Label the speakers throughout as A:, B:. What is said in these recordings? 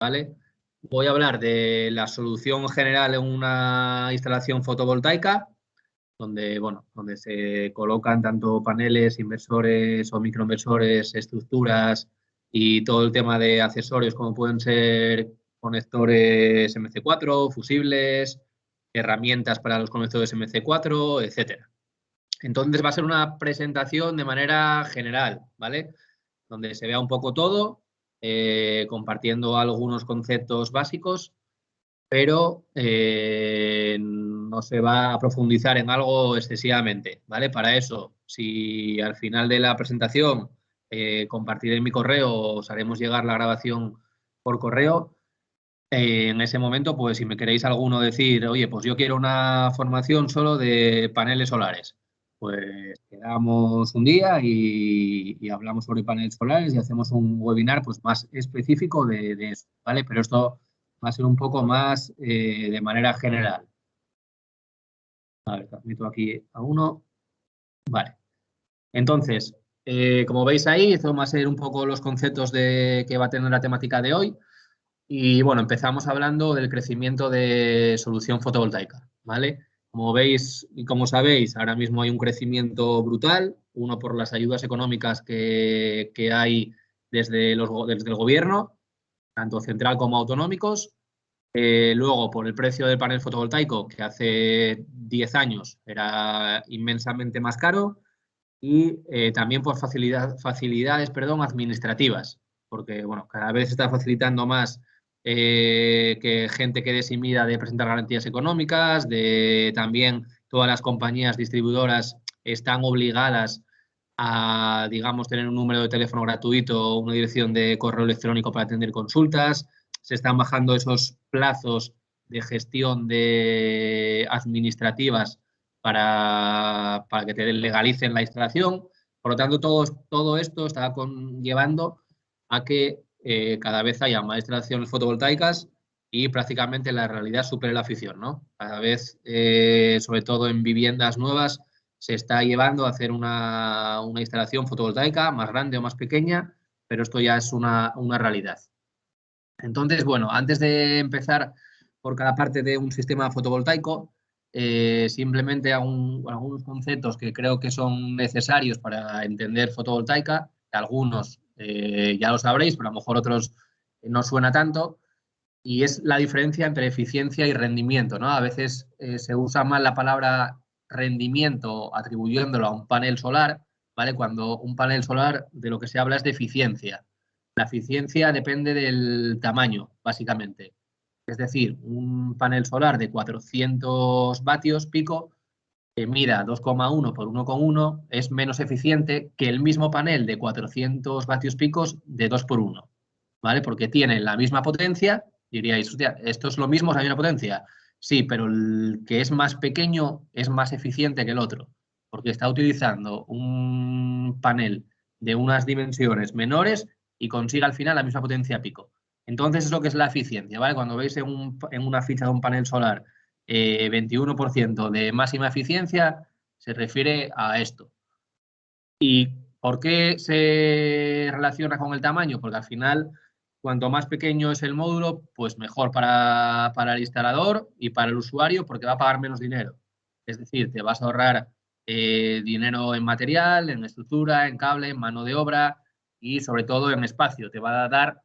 A: ¿vale? Voy a hablar de la solución general en una instalación fotovoltaica, donde, bueno, donde se colocan tanto paneles, inversores o microinversores, estructuras y todo el tema de accesorios como pueden ser conectores MC4, fusibles, herramientas para los conectores MC4, etcétera. Entonces va a ser una presentación de manera general, ¿vale? Donde se vea un poco todo, compartiendo algunos conceptos básicos, pero no se va a profundizar en algo excesivamente, ¿vale? Para eso, si al final de la presentación compartiré mi correo, os haremos llegar la grabación por correo. En ese momento, pues si me queréis alguno decir, oye, pues yo quiero una formación solo de paneles solares, pues quedamos un día y hablamos sobre paneles solares y hacemos un webinar pues más específico de eso, ¿vale? Pero esto va a ser un poco más de manera general. A ver, transmito aquí a uno. Vale. Entonces, como veis ahí, esto va a ser un poco los conceptos que va a tener la temática de hoy. Y bueno, empezamos hablando del crecimiento de solución fotovoltaica, ¿vale? Como veis y como sabéis, ahora mismo hay un crecimiento brutal, uno por las ayudas económicas que hay desde el gobierno, tanto central como autonómicos. Luego, por el precio del panel fotovoltaico, que hace 10 años era inmensamente más caro. Y también por facilidades administrativas, porque bueno, cada vez se está facilitando más que gente quede eximida de presentar garantías económicas, también todas las compañías distribuidoras están obligadas a, digamos, tener un número de teléfono gratuito o una dirección de correo electrónico para atender consultas. Se están bajando esos plazos de gestión administrativas para que te legalicen la instalación. Por lo tanto, todo esto está llevando a que cada vez haya más instalaciones fotovoltaicas y prácticamente la realidad supere la ficción, ¿no? Cada vez, sobre todo en viviendas nuevas, se está llevando a hacer una instalación fotovoltaica más grande o más pequeña, pero esto ya es una realidad. Entonces, bueno, antes de empezar por cada parte de un sistema fotovoltaico, simplemente algunos conceptos que creo que son necesarios para entender fotovoltaica. Algunos ya lo sabréis, pero a lo mejor otros no suena tanto. Y es la diferencia entre eficiencia y rendimiento, ¿no? A veces se usa mal la palabra rendimiento atribuyéndolo a un panel solar, ¿vale? Cuando un panel solar de lo que se habla es de eficiencia. La eficiencia depende del tamaño, básicamente. Es decir, un panel solar de 400 vatios pico que mida 2,1 por 1,1 es menos eficiente que el mismo panel de 400 vatios picos de 2 por 1, ¿vale? Porque tiene la misma potencia, diríais, hostia, esto es lo mismo, es la misma potencia. Sí, pero el que es más pequeño es más eficiente que el otro, porque está utilizando un panel de unas dimensiones menores y consigue al final la misma potencia pico. Entonces es lo que es la eficiencia, ¿vale? Cuando veis en una ficha de un panel solar 21% de máxima eficiencia, se refiere a esto. ¿Y por qué se relaciona con el tamaño? Porque al final, cuanto más pequeño es el módulo, pues mejor para el instalador y para el usuario, porque va a pagar menos dinero. Es decir, te vas a ahorrar dinero en material, en estructura, en cable, en mano de obra y sobre todo en espacio. Te va a dar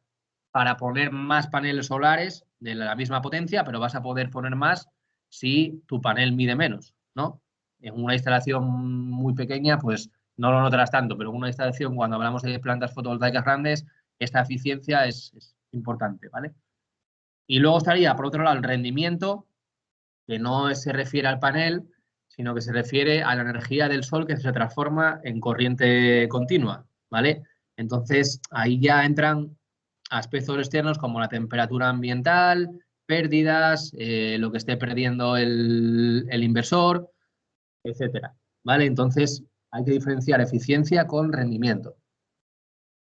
A: para poner más paneles solares de la misma potencia, pero vas a poder poner más si tu panel mide menos, ¿no? En una instalación muy pequeña, pues no lo notarás tanto, pero en una instalación, cuando hablamos de plantas fotovoltaicas grandes, esta eficiencia es importante, ¿vale? Y luego estaría, por otro lado, el rendimiento, que no se refiere al panel, sino que se refiere a la energía del sol que se transforma en corriente continua, ¿vale? Entonces, ahí ya entran aspectos externos como la temperatura ambiental, pérdidas, lo que esté perdiendo el inversor, etcétera, ¿vale? Entonces, hay que diferenciar eficiencia con rendimiento.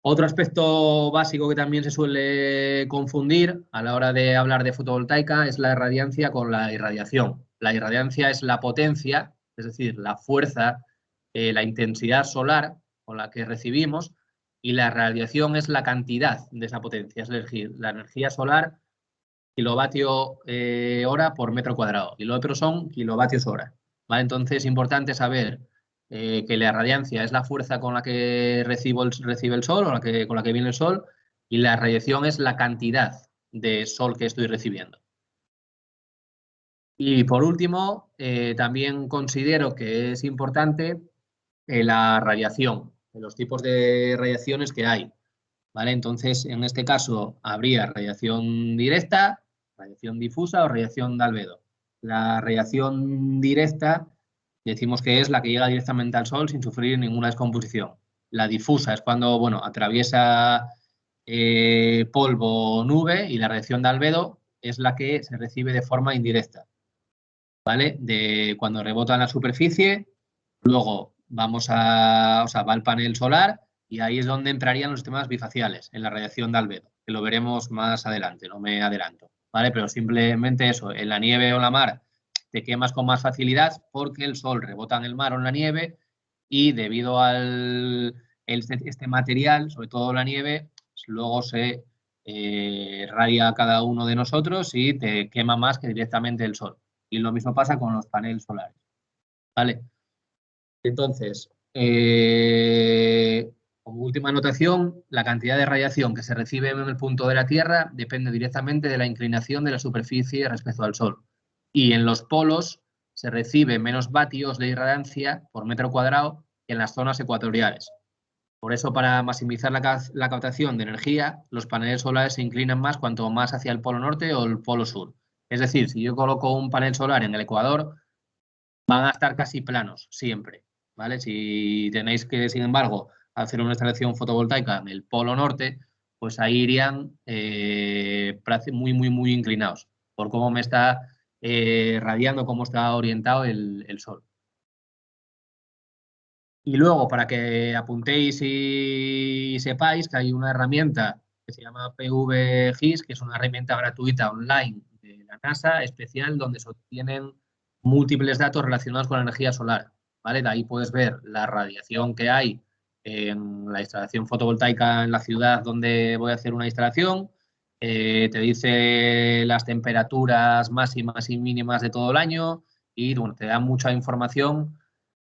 A: Otro aspecto básico que también se suele confundir a la hora de hablar de fotovoltaica es la irradiancia con la irradiación. La irradiancia es la potencia, es decir, la fuerza, la intensidad solar con la que recibimos, y la radiación es la cantidad de esa potencia, es decir, la energía solar kilovatio hora por metro cuadrado y lo otro son kilovatios hora. ¿Vale? Entonces es importante saber que la radiancia es la fuerza con la que recibe el sol o con la que viene el sol y la radiación es la cantidad de sol que estoy recibiendo. Y por último, también considero que es importante la radiación, los tipos de radiaciones que hay. ¿Vale? Entonces, en este caso, habría radiación directa, radiación difusa o radiación de albedo. La radiación directa decimos que es la que llega directamente al Sol sin sufrir ninguna descomposición. La difusa es cuando, bueno, atraviesa polvo o nube y la radiación de albedo es la que se recibe de forma indirecta. ¿Vale? De cuando rebota en la superficie, luego va al panel solar y ahí es donde entrarían los sistemas bifaciales, en la radiación de albedo, que lo veremos más adelante, no me adelanto, ¿vale? Pero simplemente eso, en la nieve o en la mar te quemas con más facilidad porque el sol rebota en el mar o en la nieve y debido al este material, sobre todo la nieve, luego se radia a cada uno de nosotros y te quema más que directamente el sol. Y lo mismo pasa con los paneles solares, ¿vale? Entonces, como última anotación, la cantidad de radiación que se recibe en el punto de la Tierra depende directamente de la inclinación de la superficie respecto al Sol. Y en los polos se recibe menos vatios de irradiancia por metro cuadrado que en las zonas ecuatoriales. Por eso, para maximizar la captación de energía, los paneles solares se inclinan más cuanto más hacia el polo norte o el polo sur. Es decir, si yo coloco un panel solar en el Ecuador, van a estar casi planos siempre, ¿vale? Si tenéis que, sin embargo, hacer una instalación fotovoltaica en el polo norte, pues ahí irían muy inclinados por cómo me está radiando, cómo está orientado el sol. Y luego, para que apuntéis y sepáis que hay una herramienta que se llama PVGIS, que es una herramienta gratuita online de la NASA, especial, donde se obtienen múltiples datos relacionados con la energía solar. ¿Vale? De ahí puedes ver la radiación que hay en la instalación fotovoltaica en la ciudad donde voy a hacer una instalación. Te dice las temperaturas máximas y mínimas de todo el año y bueno, te da mucha información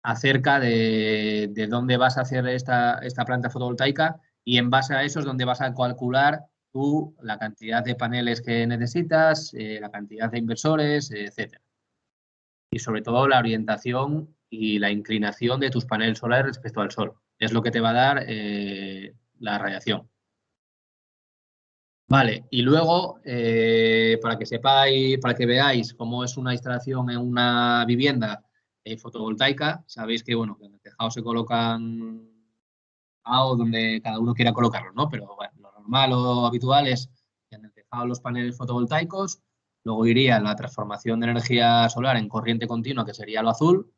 A: acerca de dónde vas a hacer esta planta fotovoltaica y en base a eso es donde vas a calcular tú la cantidad de paneles que necesitas, la cantidad de inversores, etcétera. Y sobre todo la orientación y la inclinación de tus paneles solares respecto al sol. Es lo que te va a dar la radiación. Vale, y luego, para que sepáis, para que veáis cómo es una instalación en una vivienda fotovoltaica, sabéis que, bueno, que en el tejado se colocan o donde cada uno quiera colocarlo, ¿no? Pero bueno, lo normal o habitual es que en el tejado los paneles fotovoltaicos, luego iría la transformación de energía solar en corriente continua, que sería lo azul,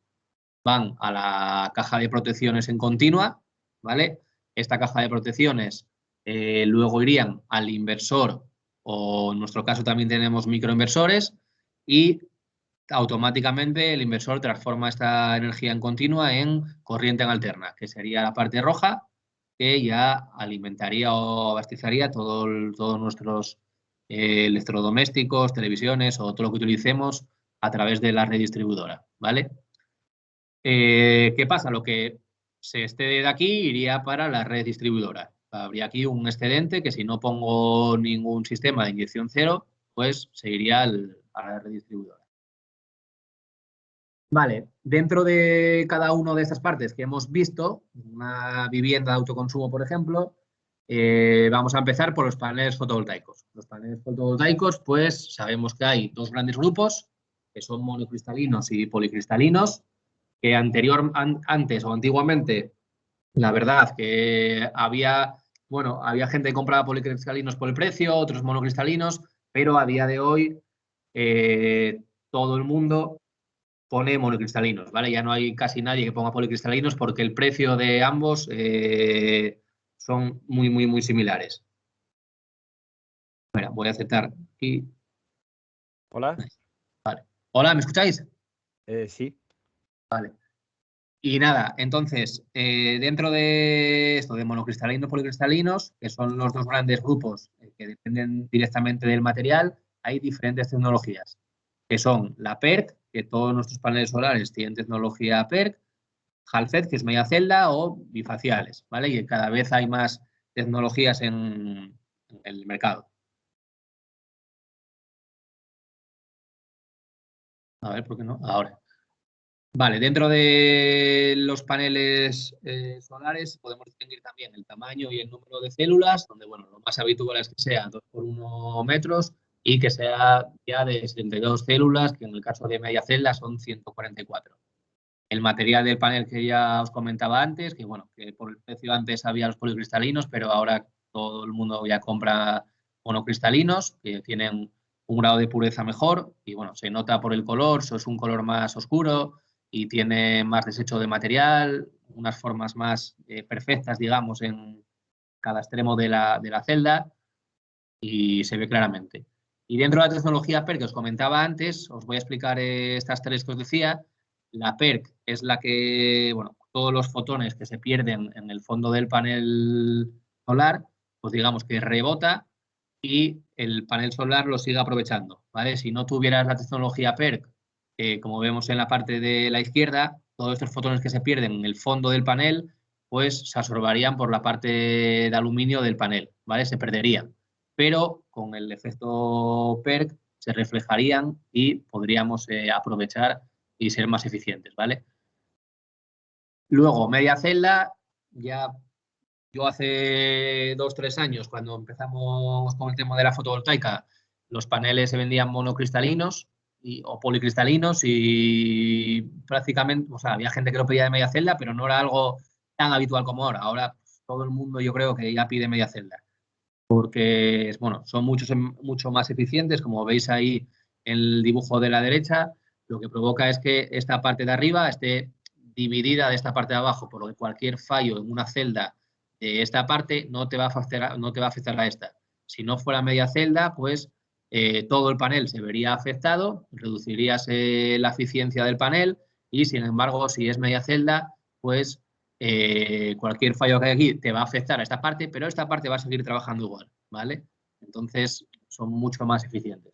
A: van a la caja de protecciones en continua, ¿vale? Esta caja de protecciones luego irían al inversor o en nuestro caso también tenemos microinversores y automáticamente el inversor transforma esta energía en continua en corriente en alterna, que sería la parte roja, que ya alimentaría o abastecería todos nuestros electrodomésticos, televisiones o todo lo que utilicemos a través de la red distribuidora, ¿vale? ¿Qué pasa? Lo que se excede de aquí iría para la red distribuidora. Habría aquí un excedente que si no pongo ningún sistema de inyección cero, pues se iría a la red distribuidora. Vale, dentro de cada una de estas partes que hemos visto, una vivienda de autoconsumo, por ejemplo, vamos a empezar por los paneles fotovoltaicos. Los paneles fotovoltaicos, pues sabemos que hay dos grandes grupos, que son monocristalinos y policristalinos, que antes o antiguamente, la verdad que había gente que compraba policristalinos por el precio, otros monocristalinos, pero a día de hoy todo el mundo pone monocristalinos, ¿vale? Ya no hay casi nadie que ponga policristalinos porque el precio de ambos son muy similares. Mira, voy a aceptar aquí.
B: Hola.
A: Vale. Hola, ¿me escucháis?
B: Sí.
A: Vale. Y nada, entonces, dentro de esto de monocristalinos y policristalinos, que son los dos grandes grupos que dependen directamente del material, hay diferentes tecnologías, que son la PERC, que todos nuestros paneles solares tienen tecnología PERC, Halfed, que es media celda, o bifaciales, ¿vale? Y cada vez hay más tecnologías en el mercado. A ver, ¿por qué no? Ahora. Vale, dentro de los paneles solares podemos distinguir también el tamaño y el número de células, donde bueno, lo más habitual es que sea 2 por 1 metros y que sea ya de 72 células, que en el caso de media celda son 144. El material del panel que ya os comentaba antes, que bueno, que por el precio antes había los policristalinos, pero ahora todo el mundo ya compra monocristalinos, que tienen un grado de pureza mejor y bueno, se nota por el color, es un color más oscuro y tiene más desecho de material, unas formas más perfectas, digamos, en cada extremo de la celda y se ve claramente. Y dentro de la tecnología PERC que os comentaba antes, os voy a explicar estas tres que os decía. La PERC es la que, bueno, todos los fotones que se pierden en el fondo del panel solar, pues digamos que rebota y el panel solar lo sigue aprovechando, ¿vale? Si no tuvieras la tecnología PERC, como vemos en la parte de la izquierda, todos estos fotones que se pierden en el fondo del panel, pues se absorberían por la parte de aluminio del panel, ¿vale? Se perderían. Pero con el efecto PERC se reflejarían y podríamos aprovechar y ser más eficientes, ¿vale? Luego, media celda, ya yo hace 2 o 3 años, cuando empezamos con el tema de la fotovoltaica, los paneles se vendían monocristalinos o policristalinos y prácticamente, o sea, había gente que lo pedía de media celda, pero no era algo tan habitual como ahora. Ahora todo el mundo yo creo que ya pide media celda, porque bueno, son mucho más eficientes, como veis ahí en el dibujo de la derecha, lo que provoca es que esta parte de arriba esté dividida de esta parte de abajo, por lo que cualquier fallo en una celda de esta parte no te va a afectar a esta. Si no fuera media celda, pues todo el panel se vería afectado, reducirías la eficiencia del panel y, sin embargo, si es media celda, pues cualquier fallo que hay aquí te va a afectar a esta parte, pero esta parte va a seguir trabajando igual, ¿vale? Entonces son mucho más eficientes.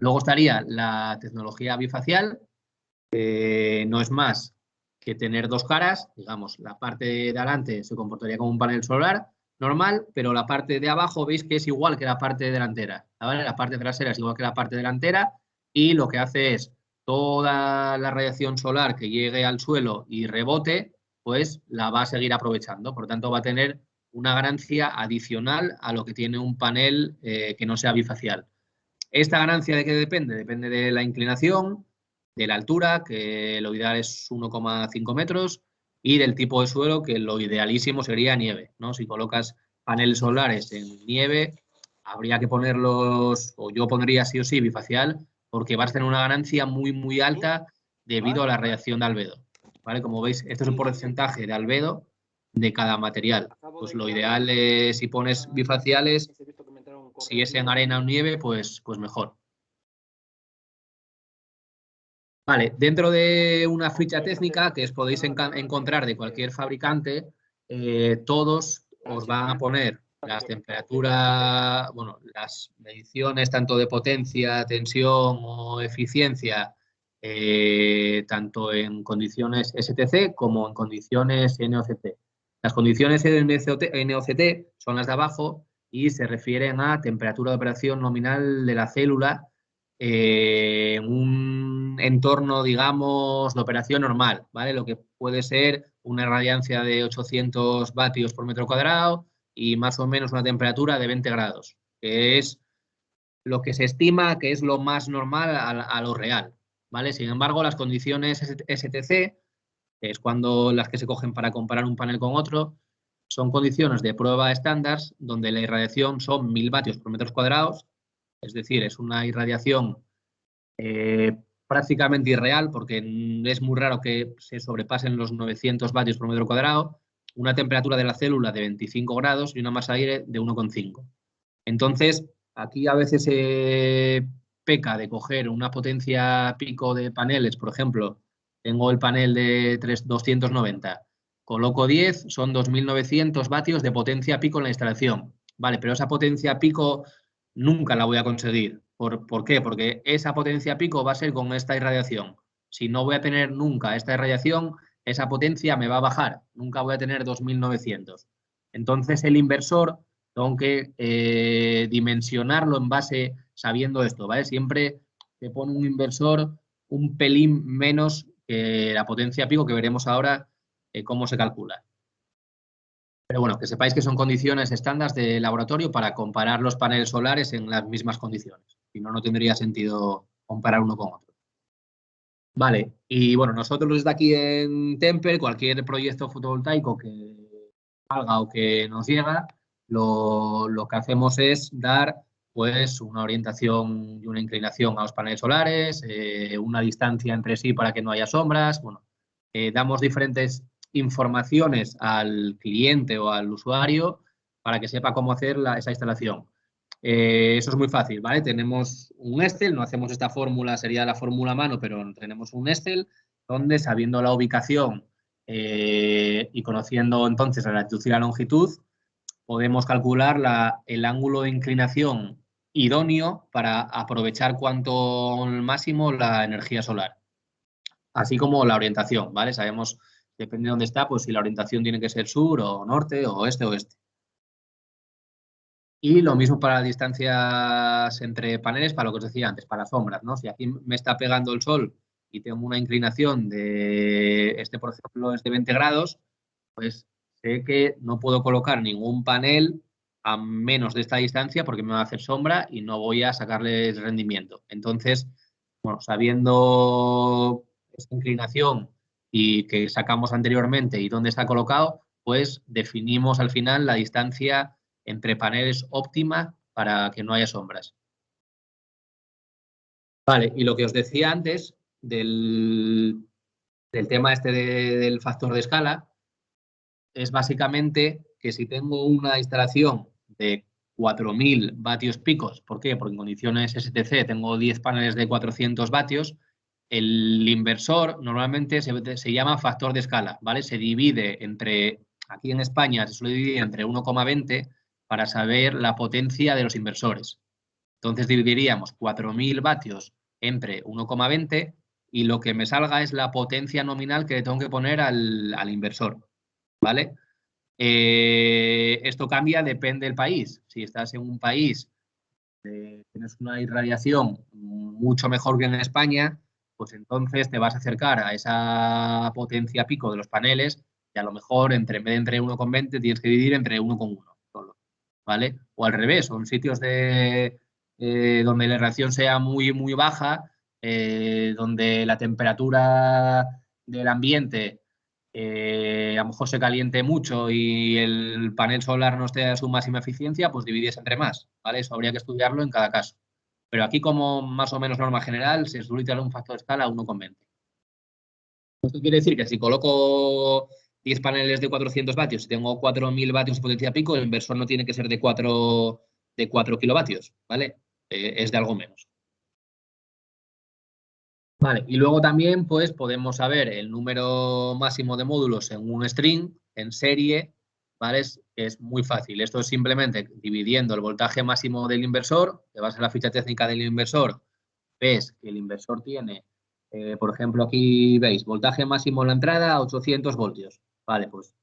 A: Luego estaría la tecnología bifacial, no es más que tener dos caras, digamos, la parte de adelante se comportaría como un panel solar normal, pero la parte de abajo veis que es igual que la parte delantera, ¿vale? La parte trasera es igual que la parte delantera y lo que hace es toda la radiación solar que llegue al suelo y rebote, pues la va a seguir aprovechando, por lo tanto va a tener una ganancia adicional a lo que tiene un panel que no sea bifacial. ¿Esta ganancia de qué depende? Depende de la inclinación, de la altura, que lo ideal es 1,5 metros, y del tipo de suelo, que lo idealísimo sería nieve, ¿no? Si colocas paneles solares en nieve, habría que ponerlos, o yo pondría sí o sí bifacial, porque vas a tener una ganancia muy, muy alta debido a la radiación de albedo, ¿vale? Como veis, esto es el porcentaje de albedo de cada material. Pues lo ideal es, si pones bifaciales, si es en arena o nieve, pues mejor. Vale, dentro de una ficha técnica que os podéis encontrar de cualquier fabricante, todos os van a poner las temperaturas, bueno, las mediciones tanto de potencia, tensión o eficiencia, tanto en condiciones STC como en condiciones NOCT. Las condiciones NOCT son las de abajo y se refieren a temperatura de operación nominal de la célula en un entorno, digamos, de operación normal, ¿vale? Lo que puede ser una radiancia de 800 vatios por metro cuadrado y más o menos una temperatura de 20 grados, que es lo que se estima que es lo más normal a lo real, ¿vale? Sin embargo, las condiciones STC, que es cuando las que se cogen para comparar un panel con otro, son condiciones de prueba estándar donde la irradiación son 1000 vatios por metros cuadrados, es decir, es una irradiación prácticamente irreal porque es muy raro que se sobrepasen los 900 vatios por metro cuadrado, una temperatura de la célula de 25 grados y una masa de aire de 1,5. Entonces, aquí a veces se peca de coger una potencia pico de paneles, por ejemplo, tengo el panel de 290, coloco 10, son 2.900 vatios de potencia pico en la instalación. Vale, pero esa potencia pico nunca la voy a conseguir. ¿Por qué? Porque esa potencia pico va a ser con esta irradiación. Si no voy a tener nunca esta irradiación, esa potencia me va a bajar. Nunca voy a tener 2.900. Entonces el inversor tengo que dimensionarlo en base, sabiendo esto, ¿vale? Siempre te pone un inversor un pelín menos que la potencia pico, que veremos ahora cómo se calcula. Pero bueno, que sepáis que son condiciones estándar de laboratorio para comparar los paneles solares en las mismas condiciones. Si no, no tendría sentido comparar uno con otro. Vale, y bueno, nosotros desde aquí en Temper, cualquier proyecto fotovoltaico que salga o que nos llega, lo que hacemos es dar pues una orientación y una inclinación a los paneles solares, una distancia entre sí para que no haya sombras. Bueno, damos diferentes informaciones al cliente o al usuario para que sepa cómo hacer esa instalación. Eso es muy fácil, ¿vale? Tenemos un Excel, no hacemos esta fórmula, sería la fórmula a mano, pero tenemos un Excel donde, sabiendo la ubicación y conociendo entonces la latitud y la longitud, podemos calcular el ángulo de inclinación idóneo para aprovechar cuanto máximo la energía solar, así como la orientación, ¿vale? Sabemos, depende de dónde está, pues si la orientación tiene que ser sur o norte o oeste. Y lo mismo para las distancias entre paneles, para lo que os decía antes, para sombras, ¿no? Si aquí me está pegando el sol y tengo una inclinación de, por ejemplo, es de 20 grados, pues sé que no puedo colocar ningún panel a menos de esta distancia porque me va a hacer sombra y no voy a sacarles rendimiento. Entonces, bueno, sabiendo esta inclinación y que sacamos anteriormente y dónde está colocado, pues definimos al final la distancia entre paneles óptima para que no haya sombras. Vale, y lo que os decía antes del tema este del factor de escala es básicamente que si tengo una instalación de 4.000 vatios picos, ¿por qué? Porque en condiciones STC tengo 10 paneles de 400 vatios, el inversor normalmente se llama factor de escala, ¿vale? Se divide entre, aquí en España se suele dividir entre 1,20 para saber la potencia de los inversores. Entonces dividiríamos 4.000 vatios entre 1,20 y lo que me salga es la potencia nominal que le tengo que poner al inversor, ¿vale? Esto cambia, depende del país. Si estás en un país tienes una irradiación mucho mejor que en España, pues entonces te vas a acercar a esa potencia pico de los paneles y a lo mejor en vez de entre 1,20 tienes que dividir entre 1,1 solo, ¿vale? O al revés, o en sitios donde la irradiación sea muy, muy baja, donde la temperatura del ambiente a lo mejor se caliente mucho y el panel solar no esté a su máxima eficiencia, pues divides entre más, ¿vale? Eso habría que estudiarlo en cada caso. Pero aquí, como más o menos norma general, se suele utilizar un factor de escala 1,20. Esto quiere decir que si coloco 10 paneles de 400 vatios y tengo 4.000 vatios de potencia pico, el inversor no tiene que ser de 4 kilovatios, ¿vale? Es de algo menos. Vale, y luego también pues podemos saber el número máximo de módulos en un string, en serie, ¿vale? Es muy fácil. Esto es simplemente dividiendo el voltaje máximo del inversor, te vas a la ficha técnica del inversor, ves que el inversor tiene, por ejemplo, aquí veis, voltaje máximo en la entrada, 800 voltios. Vale, pues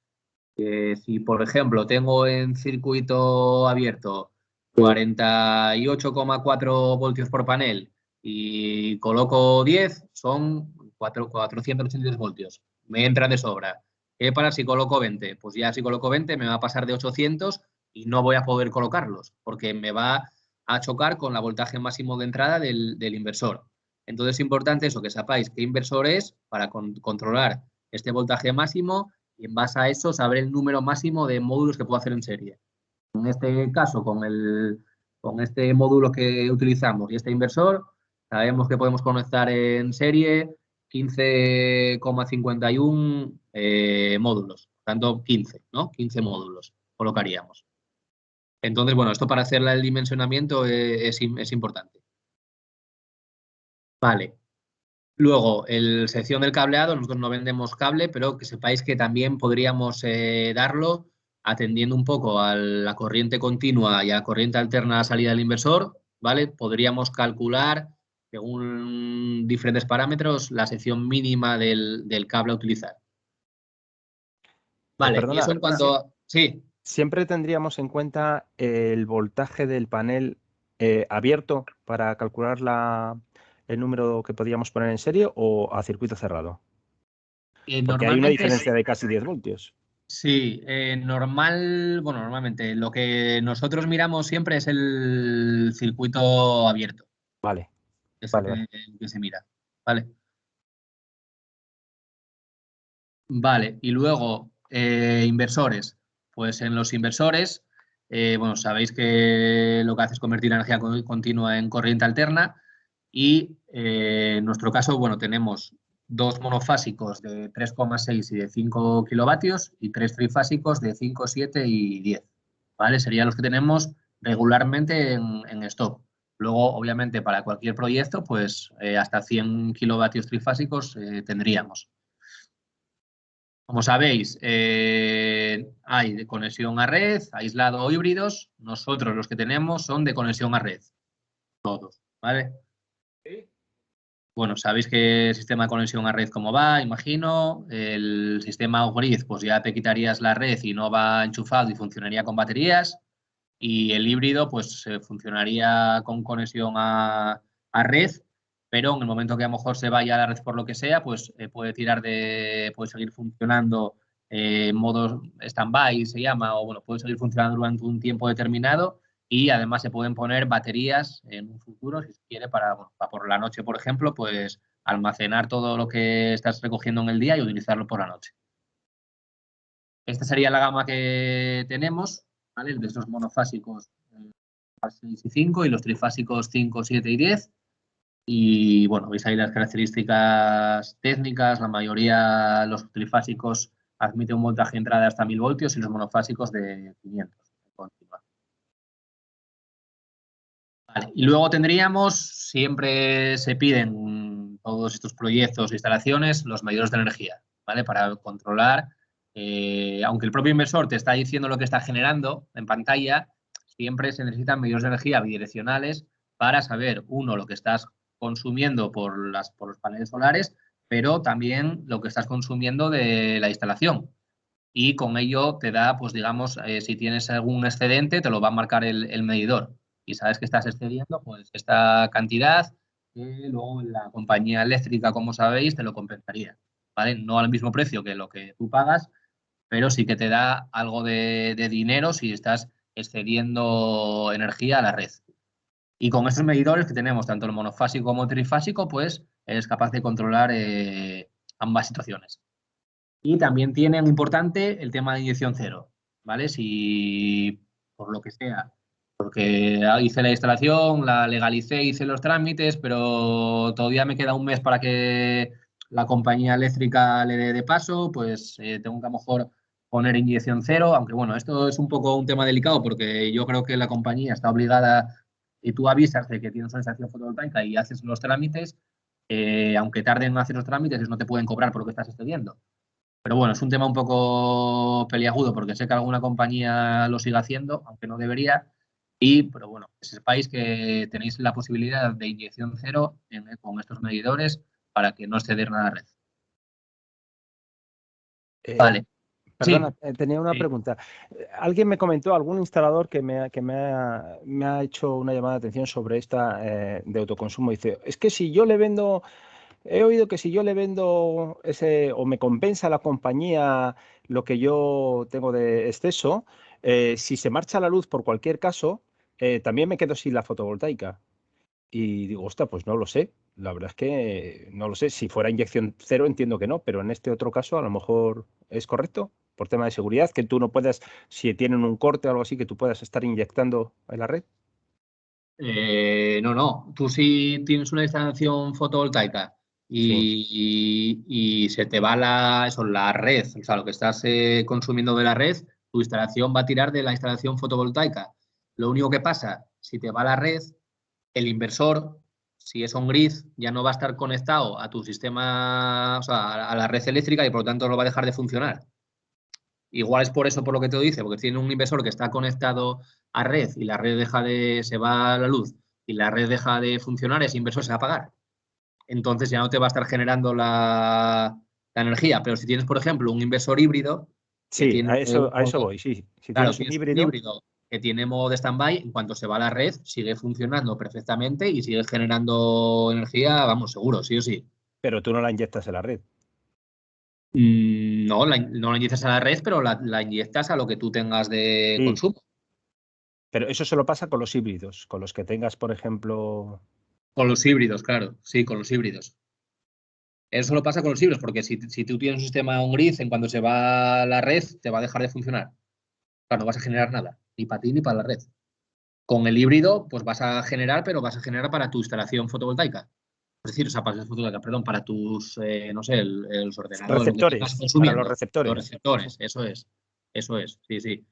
A: si por ejemplo tengo en circuito abierto 48,4 voltios por panel y coloco 10, son 483 voltios. Me entran de sobra. ¿Qué para si coloco 20? Pues ya si coloco 20 me va a pasar de 800 y no voy a poder colocarlos porque me va a chocar con la voltaje máximo de entrada del inversor. Entonces es importante eso, que sepáis qué inversor es para controlar este voltaje máximo y en base a eso saber el número máximo de módulos que puedo hacer en serie. En este caso, con este módulo que utilizamos y este inversor, sabemos que podemos conectar en serie 15,51 módulos, por tanto 15, ¿no? 15 módulos colocaríamos. Entonces, bueno, esto para hacer el dimensionamiento es importante. Vale. Luego, el sección del cableado, nosotros no vendemos cable, pero que sepáis que también podríamos darlo atendiendo un poco a la corriente continua y a la corriente alterna a la salida del inversor, ¿vale? Podríamos calcular, según diferentes parámetros, la sección mínima del cable a utilizar. Vale, y eso
B: Perdona,
A: en cuanto a... Sí,
B: ¿siempre tendríamos en cuenta el voltaje del panel abierto para calcular el número que podríamos poner en serie o a circuito cerrado? Porque hay una
A: normalmente
B: diferencia de casi 10 voltios.
A: sí, normalmente lo que nosotros miramos siempre es el circuito abierto,
B: Vale,
A: es
B: vale, vale.
A: el que se mira, ¿vale? Vale, y luego inversores. Pues en los inversores, bueno, sabéis que lo que hace es convertir la energía continua en corriente alterna y en nuestro caso, bueno, tenemos dos monofásicos de 3,6 y de 5 kilovatios y tres trifásicos de 5, 7 y 10, ¿vale? Serían los que tenemos regularmente en stock. Luego, obviamente, para cualquier proyecto, pues hasta 100 kilovatios trifásicos tendríamos. Como sabéis, hay de conexión a red, aislado o híbridos. Nosotros los que tenemos son de conexión a red, todos, ¿vale? Bueno, sabéis que el sistema de conexión a red cómo va, imagino. El sistema off-grid, pues ya te quitarías la red y no va enchufado y funcionaría con baterías. Y el híbrido, pues funcionaría con conexión a red, pero en el momento que a lo mejor se vaya a la red por lo que sea, pues puede seguir funcionando en modo stand-by, se llama, o bueno, puede seguir funcionando durante un tiempo determinado y además se pueden poner baterías en un futuro, si se quiere, bueno, para por la noche, por ejemplo, pues almacenar todo lo que estás recogiendo en el día y utilizarlo por la noche. Esta sería la gama que tenemos, ¿vale? De estos monofásicos 6 y 5 y los trifásicos 5, 7 y 10. Y bueno, veis ahí las características técnicas. La mayoría, los trifásicos admiten un voltaje de entrada de hasta 1000 voltios y los monofásicos de 500. Vale. Y luego tendríamos, siempre se piden todos estos proyectos e instalaciones, los medidores de energía, ¿vale? Para controlar, aunque el propio inversor te está diciendo lo que está generando en pantalla, siempre se necesitan medidores de energía bidireccionales para saber, uno, lo que estás consumiendo por los paneles solares, pero también lo que estás consumiendo de la instalación. Y con ello te da, pues digamos, si tienes algún excedente, te lo va a marcar el medidor. Y sabes que estás excediendo, pues esta cantidad, que luego la compañía eléctrica, como sabéis, te lo compensaría, ¿vale? No al mismo precio que lo que tú pagas, pero sí que te da algo de dinero si estás excediendo energía a la red. Y con estos medidores que tenemos, tanto el monofásico como el trifásico, pues eres capaz de controlar ambas situaciones. Y también tienen importante el tema de inyección cero, ¿vale? Si por lo que sea, porque hice la instalación, la legalicé, hice los trámites, pero todavía me queda un mes para que la compañía eléctrica le dé de paso, pues tengo que a lo mejor poner inyección cero, aunque bueno, esto es un poco un tema delicado porque yo creo que la compañía está obligada y tú avisas de que tienes una instalación fotovoltaica y haces los trámites, aunque tarden en hacer los trámites, no te pueden cobrar por lo que estás excediendo. Pero bueno, es un tema un poco peliagudo porque sé que alguna compañía lo sigue haciendo, aunque no debería. Pero bueno, que sepáis que tenéis la posibilidad de inyección cero con estos medidores para que no exceder nada a red. Vale,
B: Perdona,
A: sí.
B: tenía una
A: Sí.
B: pregunta. Alguien me comentó, algún instalador que me ha hecho una llamada de atención sobre esta de autoconsumo. Dice, es que si yo le vendo, he oído que si yo le vendo ese, o me compensa la compañía lo que yo tengo de exceso, si se marcha la luz por cualquier caso, también me quedo sin la fotovoltaica. Y digo, ostras, pues no lo sé. La verdad es que no lo sé. Si fuera inyección cero, entiendo que no, pero en este otro caso a lo mejor es correcto por tema de seguridad, que tú no puedas, si tienen un corte o algo así, que tú puedas estar inyectando en la red.
A: No. Tú si tienes una instalación fotovoltaica
B: Sí.
A: y se te va la red, o sea, lo que estás consumiendo de la red, tu instalación va a tirar de la instalación fotovoltaica. Lo único que pasa, si te va la red, el inversor si es on-grid, ya no va a estar conectado a tu sistema, o sea, a la red eléctrica y por lo tanto no va a dejar de funcionar. Igual es por eso, por lo que te dice, porque tiene un inversor que está conectado a red y la red se va a la luz y la red deja de funcionar, ese inversor se va a apagar. Entonces ya no te va a estar generando la energía. Pero si tienes, por ejemplo, un inversor híbrido que
B: Sí,
A: tiene
B: a eso voy, sí. Si
A: claro,
B: tienes un
A: tienes un
B: híbrido,
A: híbrido que tiene modo de stand-by, en cuanto se va a la red, sigue funcionando perfectamente y sigue generando energía, vamos, seguro, sí o sí.
B: pero tú no la inyectas en la red.
A: No, no la inyectas a la red, pero la inyectas a lo que tú tengas de
B: Sí,
A: consumo.
B: pero eso solo pasa con los híbridos, con los que tengas, por ejemplo.
A: Con los híbridos, claro, sí, con los híbridos. Eso solo pasa con los híbridos, porque si tú tienes un sistema on-grid, en cuanto se va a la red, te va a dejar de funcionar. Claro, no vas a generar nada, ni para ti ni para la red. Con el híbrido, pues vas a generar, pero vas a generar para tu instalación fotovoltaica. Es decir, o sea, para, perdón, para tus, no sé, los ordenadores, lo que estás
B: Receptores, para los
A: consumiendo, los
B: receptores.
A: receptores, eso es, sí, sí.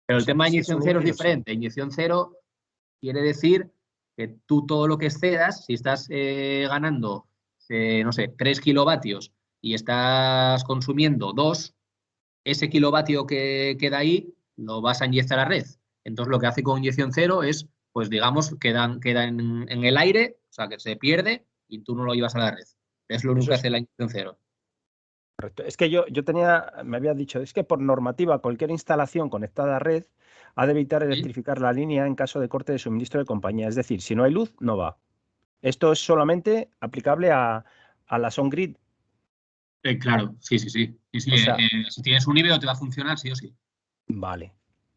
A: Pero el
B: O sea
A: tema
B: que
A: de
B: si es
A: inyección
B: un
A: cero es
B: híbrido, sí.
A: diferente. Inyección cero quiere decir que tú todo lo que excedas, si estás ganando, no sé, 3 kilovatios y estás consumiendo 2, ese kilovatio que queda ahí lo vas a inyectar a la red. Entonces, lo que hace con inyección cero es, pues digamos, queda en el aire, o sea, que se pierde y tú no lo llevas a la red. Es lo único
B: Eso
A: que
B: es
A: hace la inyección cero.
B: correcto. Es que yo me había dicho, es que por normativa cualquier instalación conectada a red ha de evitar
A: ¿Sí?
B: electrificar la línea en caso de corte de suministro de compañía. Es decir, si no hay luz, no va. Esto es solamente aplicable a las on-grid.
A: Claro, sí, sí, sí. Sí, sí,
B: O sea,
A: si tienes un híbrido te va a funcionar, sí o sí.
B: vale.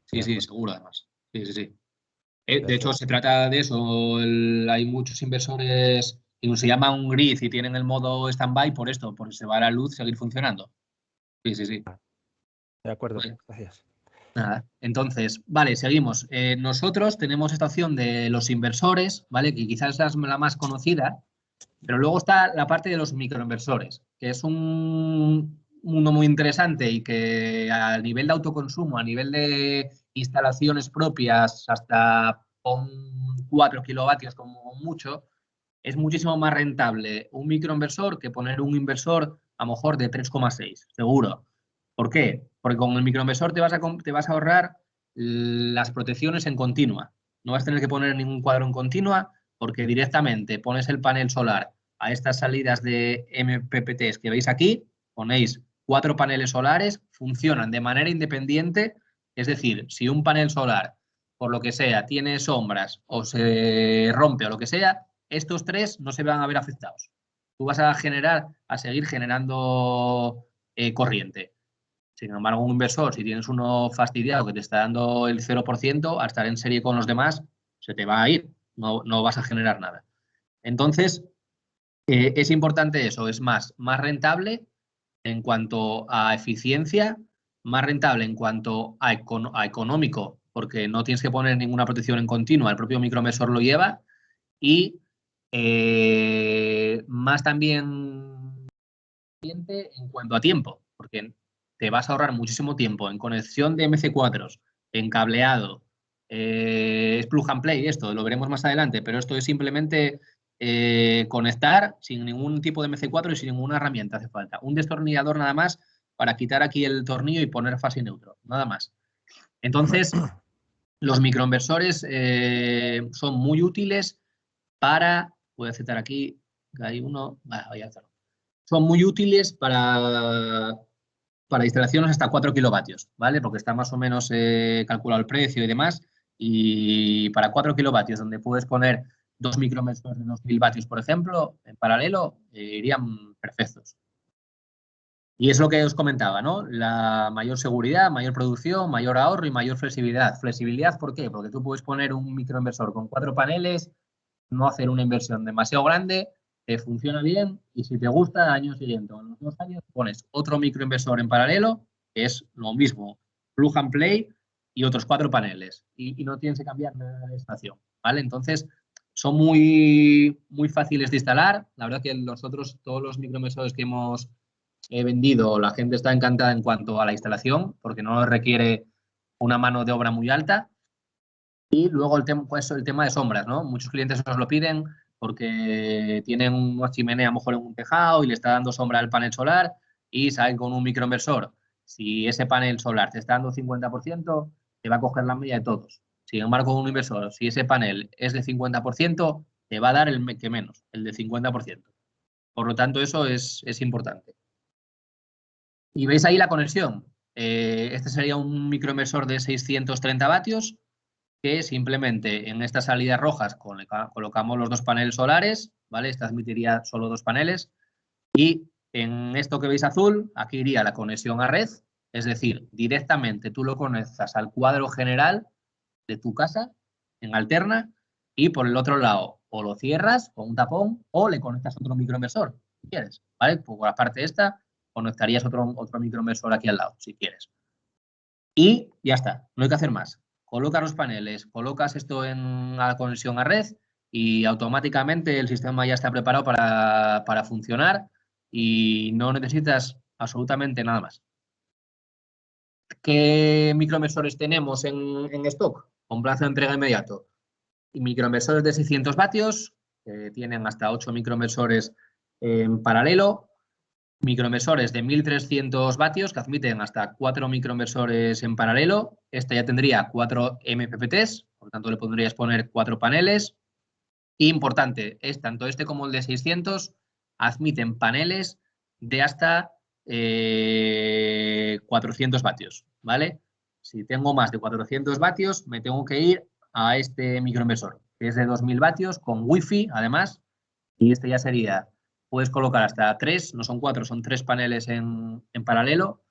A: Sí,
B: De
A: sí,
B: acuerdo.
A: seguro además. Sí, sí, sí. De hecho,
B: Perfecto.
A: se trata de eso. Hay muchos inversores que se llaman un grid y tienen el modo stand-by por esto, porque se va la luz, seguir funcionando. Sí, sí, sí.
B: De acuerdo.
A: Vale.
B: Gracias.
A: Nada. Entonces, vale, seguimos. Nosotros tenemos esta opción de los inversores, ¿vale? Que quizás es la más conocida, pero luego está la parte de los microinversores, que es un mundo muy interesante y que a nivel de autoconsumo, a nivel de instalaciones propias, hasta con 4 kilovatios como mucho, es muchísimo más rentable un microinversor que poner un inversor a lo mejor de 3,6, seguro. ¿Por qué? Porque con el microinversor te vas a ahorrar las protecciones en continua. No vas a tener que poner ningún cuadro en continua porque directamente pones el panel solar a estas salidas de MPPTs que veis aquí, ponéis 4 paneles solares, funcionan de manera independiente, es decir, si un panel solar, por lo que sea, tiene sombras o se rompe o lo que sea, estos 3 no se van a ver afectados. Tú vas a seguir generando corriente. Sin embargo, un inversor, si tienes uno fastidiado que te está dando el 0%, al estar en serie con los demás, se te va a ir, no vas a generar nada. Entonces, es importante eso, es más rentable en cuanto a eficiencia, más rentable en cuanto a económico, porque no tienes que poner ninguna protección en continua, el propio microinversor lo lleva, y más también en cuanto a tiempo, porque te vas a ahorrar muchísimo tiempo en conexión de MC4, en cableado. Es plug and play esto, lo veremos más adelante, pero esto es simplemente conectar sin ningún tipo de MC4 y sin ninguna herramienta hace falta. Un destornillador nada más para quitar aquí el tornillo y poner fase y neutro, nada más. Entonces, los microinversores son muy útiles para, voy a citar aquí, que hay uno, voy a hacerlo. Son muy útiles para instalaciones hasta 4 kilovatios, ¿vale? Porque está más o menos calculado el precio y demás. Y para 4 kilovatios, donde puedes poner 2 microinversores de 2000 vatios, por ejemplo, en paralelo, irían perfectos. Y es lo que os comentaba, ¿no? La mayor seguridad, mayor producción, mayor ahorro y mayor flexibilidad. ¿Flexibilidad por qué? Porque tú puedes poner un microinversor con 4 paneles, no hacer una inversión demasiado grande, te funciona bien y si te gusta, al año siguiente o en los 2 años pones otro microinversor en paralelo, que es lo mismo, plug and play y otros 4 paneles y no tienes que cambiar nada de estación, ¿vale? Entonces, son muy, muy fáciles de instalar. La verdad que todos los microinversores que hemos vendido, la gente está encantada en cuanto a la instalación porque no requiere una mano de obra muy alta. Y luego pues, el tema de sombras, ¿no? Muchos clientes nos lo piden porque tienen una chimenea a lo mejor en un tejado y le está dando sombra al panel solar y salen con un microinversor. Si ese panel solar te está dando 50%, te va a coger la media de todos. Sin embargo, con un inversor, si ese panel es de 50%, te va a dar el que menos, el de 50%. Por lo tanto, eso es importante. Y veis ahí la conexión. Este sería un microinversor de 630 vatios que simplemente en estas salidas rojas colocamos los dos paneles solares, ¿vale? Esta admitiría solo dos paneles. Y en esto que veis azul, aquí iría la conexión a red, es decir, directamente tú lo conectas al cuadro general de tu casa en alterna y por el otro lado o lo cierras con un tapón o le conectas otro microinversor, si quieres, ¿vale? Pues por la parte esta conectarías otro microinversor aquí al lado, si quieres. Y ya está, no hay que hacer más. Colocas los paneles, colocas esto en la conexión a red y automáticamente el sistema ya está preparado para funcionar y no necesitas absolutamente nada más. ¿Qué microinversores tenemos en stock? Con plazo de entrega inmediato. Y microinversores de 600 vatios, que tienen hasta 8 microinversores en paralelo. Microinversores de 1300 vatios que admiten hasta 4 microinversores en paralelo. Este ya tendría 4 MPPTs, por lo tanto le podrías poner 4 paneles. Y importante, es tanto este como el de 600 admiten paneles de hasta 400 vatios, ¿vale? Si tengo más de 400 vatios, me tengo que ir a este microinversor, que es de 2000 vatios con wifi, además, y este ya sería, puedes colocar hasta 3, no son 4, son 3 paneles en paralelo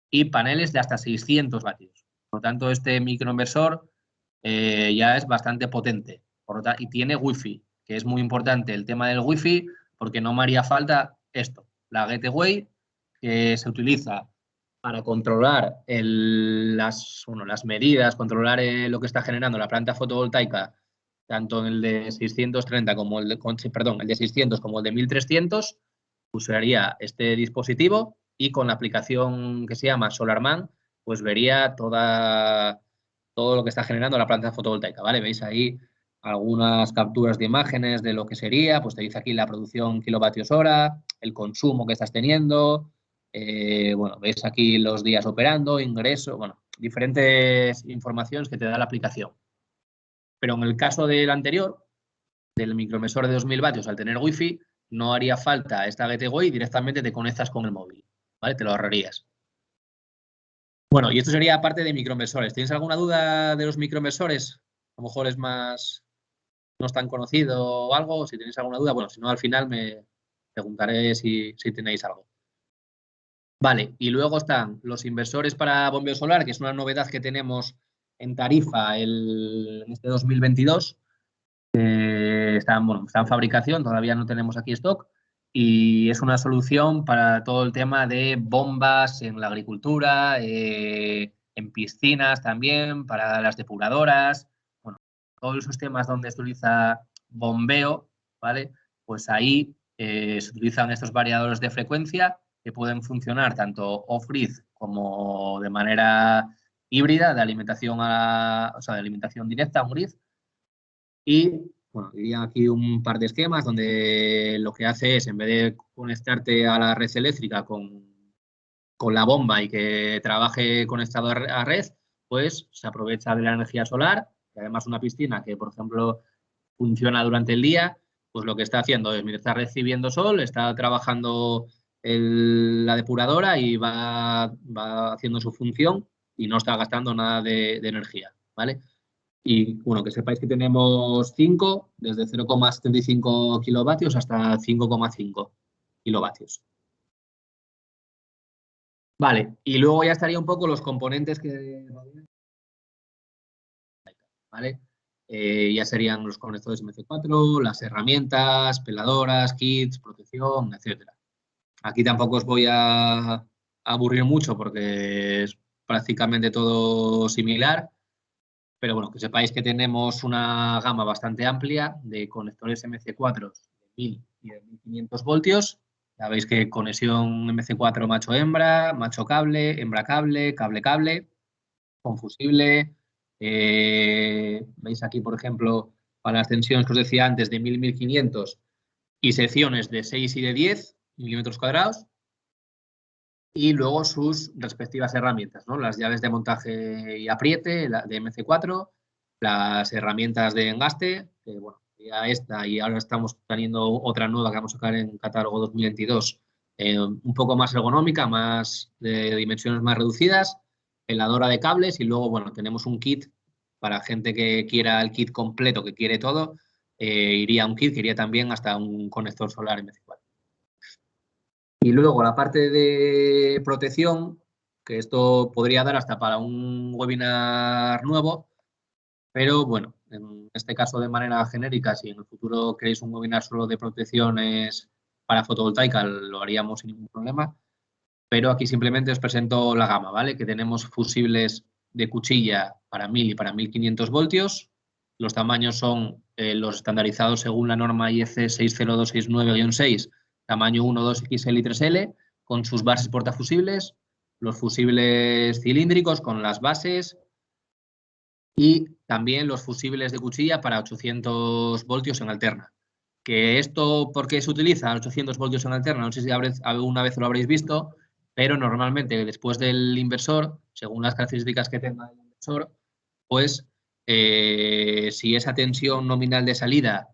A: y paneles de hasta 600 vatios. Por lo tanto, este microinversor ya es bastante potente y tiene wifi, que es muy importante el tema del wifi, porque no me haría falta esto, la gateway, que se utiliza para controlar las medidas, controlar lo que está generando la planta fotovoltaica, tanto en el de 630 como el de, perdón, el de 600 como el de 1300, usaría este dispositivo y con la aplicación que se llama SolarMan, pues vería todo lo que está generando la planta fotovoltaica, ¿vale? Veis ahí algunas capturas de imágenes de lo que sería, pues te dice aquí la producción kilovatios hora, el consumo que estás teniendo, bueno, veis aquí los días operando, ingreso, bueno, diferentes informaciones que te da la aplicación. Pero en el caso del anterior, del microinversor de 2000 vatios, al tener wifi, no haría falta esta gateway y directamente te conectas con el móvil, ¿vale? Te lo ahorrarías. Bueno, y esto sería parte de microinversores. ¿Tienes alguna duda de los microinversores? A lo mejor es más, no es tan conocido o algo. Si tenéis alguna duda, bueno, si no, al final me preguntaré si tenéis algo. Vale, y luego están los inversores para bombeo solar, que es una novedad que tenemos en tarifa en este 2022. Están en fabricación, todavía no tenemos aquí stock. Y es una solución para todo el tema de bombas en la agricultura, en piscinas también, para las depuradoras, bueno, todos esos temas donde se utiliza bombeo, ¿vale? Pues ahí se utilizan estos variadores de frecuencia que pueden funcionar tanto off-grid como de manera híbrida, de alimentación de alimentación directa a un grid. Y bueno, diría aquí un par de esquemas donde lo que hace es, en vez de conectarte a la red eléctrica con la bomba y que trabaje conectado a red, pues se aprovecha de la energía solar, y además una piscina que, por ejemplo, funciona durante el día, pues lo que está haciendo es, mientras está recibiendo sol, está trabajando la depuradora y va haciendo su función y no está gastando nada de energía, ¿vale? Y bueno, que sepáis que tenemos 5, desde 0,75 kilovatios hasta 5,5 kilovatios. Vale, y luego ya estaría un poco los componentes que rodean, ¿vale? Ya serían los conectores MC4, las herramientas, peladoras, kits, protección, etcétera. Aquí tampoco os voy a aburrir mucho porque es prácticamente todo similar. Pero bueno, que sepáis que tenemos una gama bastante amplia de conectores MC4 de 1000 y de 1500 voltios. Ya veis que conexión MC4 macho-hembra, macho-cable, hembra-cable, cable-cable, con fusible. Veis aquí, por ejemplo, para las tensiones que os decía antes de 1000 y 1500 y secciones de 6 y de 10 milímetros cuadrados. Y luego sus respectivas herramientas, ¿no? Las llaves de montaje y apriete de MC4, las herramientas de engaste, que bueno, ya esta y ahora estamos teniendo otra nueva que vamos a sacar en catálogo 2022, un poco más ergonómica, más de dimensiones más reducidas, heladora de cables y luego, bueno, tenemos un kit para gente que quiera el kit completo, que quiere todo, iría un kit que iría también hasta un conector solar MC4. Y luego la parte de protección, que esto podría dar hasta para un webinar nuevo, pero bueno, en este caso de manera genérica, si en el futuro queréis un webinar solo de protecciones para fotovoltaica, lo haríamos sin ningún problema. Pero aquí simplemente os presento la gama, ¿vale? Que tenemos fusibles de cuchilla para 1000 y para 1500 voltios. Los tamaños son los estandarizados según la norma IEC 60269-6, tamaño 1, 2, XL y 3L, con sus bases portafusibles, los fusibles cilíndricos con las bases y también los fusibles de cuchilla para 800 voltios en alterna. Que esto, ¿por qué se utiliza 800 voltios en alterna? No sé si alguna vez lo habréis visto, pero normalmente después del inversor, según las características que tenga el inversor, pues si esa tensión nominal de salida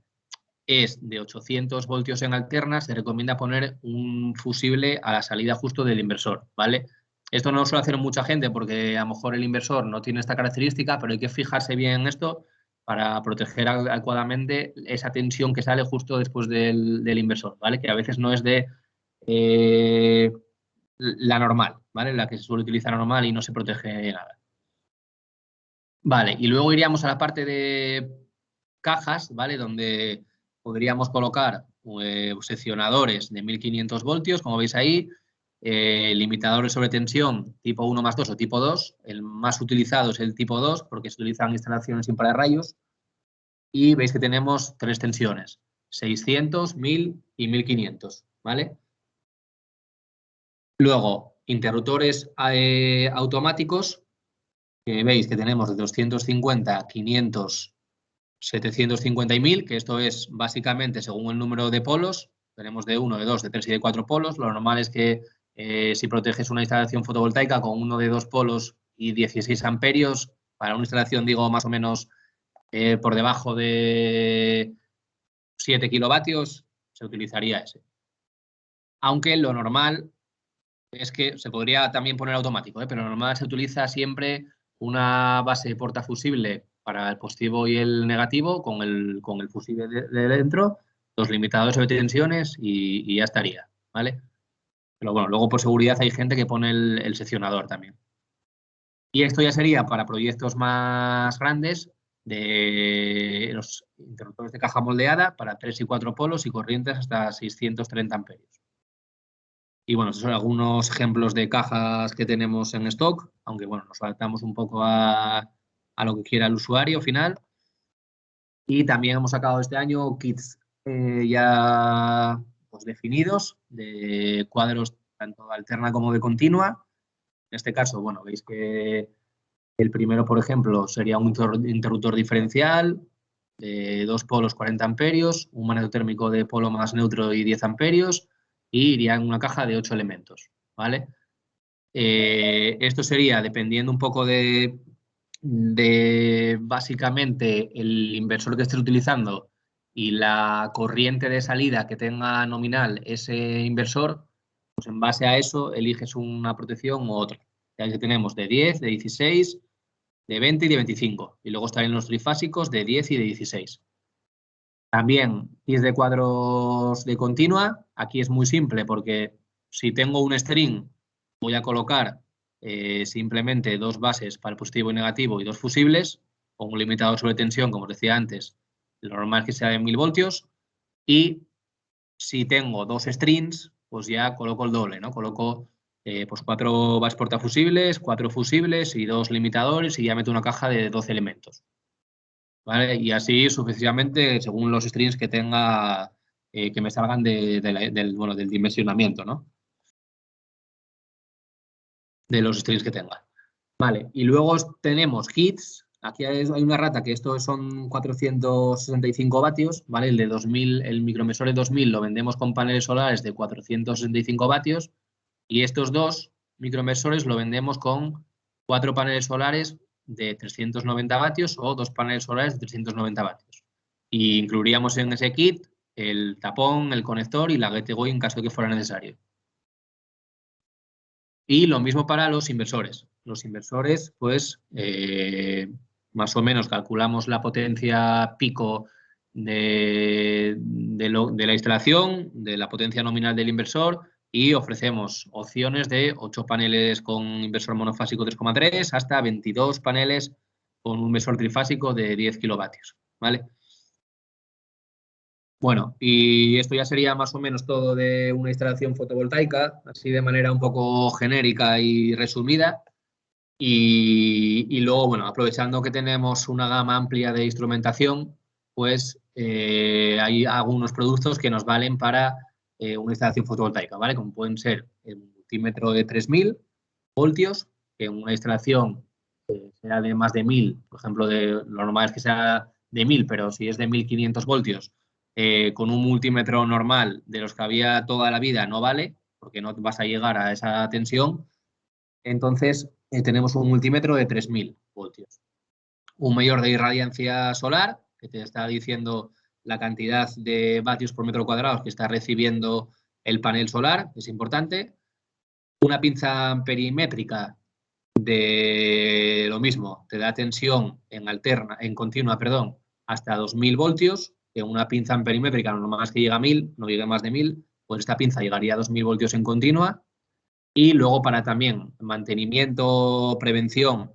A: es de 800 voltios en alterna, se recomienda poner un fusible a la salida justo del inversor, ¿vale? Esto no lo suele hacer mucha gente porque a lo mejor el inversor no tiene esta característica, pero hay que fijarse bien en esto para proteger adecuadamente esa tensión que sale justo después del inversor, ¿vale? Que a veces no es de la normal, ¿vale? La que se suele utilizar normal y no se protege nada. Vale, y luego iríamos a la parte de cajas, ¿vale? Donde podríamos colocar seccionadores de 1500 voltios, como veis ahí, limitadores sobre tensión tipo 1 más 2 o tipo 2. El más utilizado es el tipo 2 porque se utilizan instalaciones sin pararrayos. Y veis que tenemos 3 tensiones, 600, 1000 y 1500, ¿vale? Luego, interruptores automáticos, que veis que tenemos de 250, 500, 750 y 1000, que esto es básicamente según el número de polos. Tenemos de 1, de 2, de 3 y de 4 polos. Lo normal es que si proteges una instalación fotovoltaica con uno de 2 polos y 16 amperios, para una instalación, digo, más o menos por debajo de 7 kilovatios, se utilizaría ese. Aunque lo normal es que se podría también poner automático, pero lo normal se utiliza siempre una base portafusible para el positivo y el negativo con el fusible de dentro, los limitadores de tensiones y ya estaría, ¿vale? Pero bueno, luego por seguridad hay gente que pone el seccionador también. Y esto ya sería para proyectos más grandes de los interruptores de caja moldeada para 3 y 4 polos y corrientes hasta 630 amperios. Y bueno, estos son algunos ejemplos de cajas que tenemos en stock, aunque bueno, nos adaptamos un poco a lo que quiera el usuario final. Y también hemos sacado este año kits ya pues, definidos de cuadros tanto alterna como de continua. En este caso, bueno, veis que el primero, por ejemplo, sería un interruptor diferencial de 2 polos 40 amperios, un magneto térmico de polo más neutro y 10 amperios, y iría en una caja de 8 elementos, ¿vale? Esto sería, dependiendo un poco de básicamente el inversor que estés utilizando y la corriente de salida que tenga nominal ese inversor, pues en base a eso eliges una protección u otra. Ya que tenemos de 10, de 16, de 20 y de 25. Y luego estarían los trifásicos de 10 y de 16. También kits de cuadros de continua. Aquí es muy simple porque si tengo un string voy a colocar simplemente 2 bases para el positivo y negativo y 2 fusibles, con un limitador sobre tensión, como os decía antes, lo normal es que sea de 1000 voltios. Y si tengo 2 strings, pues ya coloco el doble, ¿no? Coloco pues 4 bases portafusibles, 4 fusibles y 2 limitadores y ya meto una caja de 12 elementos. ¿Vale? Y así sucesivamente según los strings que tenga, que me salgan del dimensionamiento, ¿no? De los strings que tenga. Vale, y luego tenemos kits aquí hay una rata que esto son 465 vatios, ¿vale? El de 2000, el microinversor de 2000 lo vendemos con paneles solares de 465 vatios y estos dos microinversores lo vendemos con 4 paneles solares de 390 vatios o 2 paneles solares de 390 vatios. Y incluiríamos en ese kit el tapón, el conector y la gateway en caso de que fuera necesario. Y lo mismo para los inversores. Los inversores, pues, más o menos calculamos la potencia pico de la instalación, de la potencia nominal del inversor y ofrecemos opciones de 8 paneles con inversor monofásico 3,3 hasta 22 paneles con un inversor trifásico de 10 kilovatios, ¿vale? Bueno, y esto ya sería más o menos todo de una instalación fotovoltaica, así de manera un poco genérica y resumida. Y luego, bueno, aprovechando que tenemos una gama amplia de instrumentación, pues hay algunos productos que nos valen para una instalación fotovoltaica, ¿vale? Como pueden ser el multímetro de 3000 voltios, que en una instalación sea de más de 1000, por ejemplo, lo normal es que sea de 1000, pero si es de 1500 voltios, con un multímetro normal de los que había toda la vida no vale, porque no vas a llegar a esa tensión. Entonces, tenemos un multímetro de 3000 voltios. Un medidor de irradiancia solar, que te está diciendo la cantidad de vatios por metro cuadrado que está recibiendo el panel solar, es importante. Una pinza perimétrica de lo mismo, te da tensión en continua, perdón, hasta 2000 voltios, que una pinza amperimétrica no más que llega a 1000, no llega a más de 1000, pues esta pinza llegaría a 2000 voltios en continua. Y luego para también mantenimiento, prevención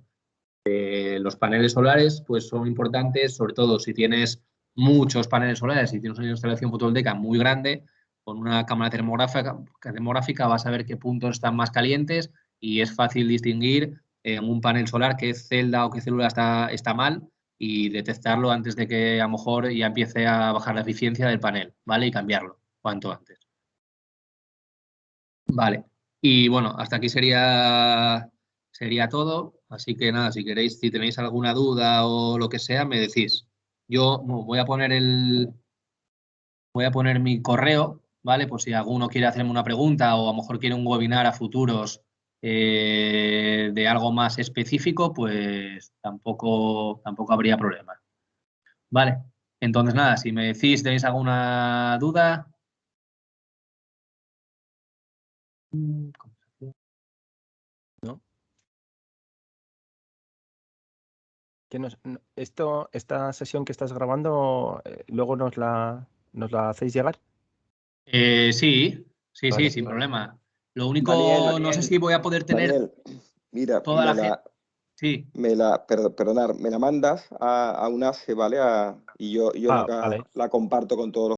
A: de los paneles solares, pues son importantes, sobre todo si tienes muchos paneles solares, si tienes una instalación fotovoltaica muy grande, con una cámara termográfica vas a ver qué puntos están más calientes y es fácil distinguir en un panel solar qué celda o qué célula está mal y detectarlo antes de que a lo mejor ya empiece a bajar la eficiencia del panel, ¿vale? Y cambiarlo cuanto antes. Vale. Y bueno, hasta aquí sería todo. Así que nada, si queréis, si tenéis alguna duda o lo que sea, me decís. Yo voy a poner mi correo, ¿vale? Por si alguno quiere hacerme una pregunta o a lo mejor quiere un webinar a futuros de algo más específico, pues tampoco habría problema. Vale. Entonces nada, si me decís, ¿tenéis alguna duda?
B: ¿No? Esta sesión que estás grabando, luego nos la hacéis llegar.
A: Sí,
B: Vale.
A: sin problema. Lo único,
C: Daniel,
A: no sé si voy a poder tener
C: Daniel, mira,
A: toda la gente. Sí,
C: perdonar, me la mandas a un ACE, ¿vale? Y yo
B: Vale.
C: la comparto con todos los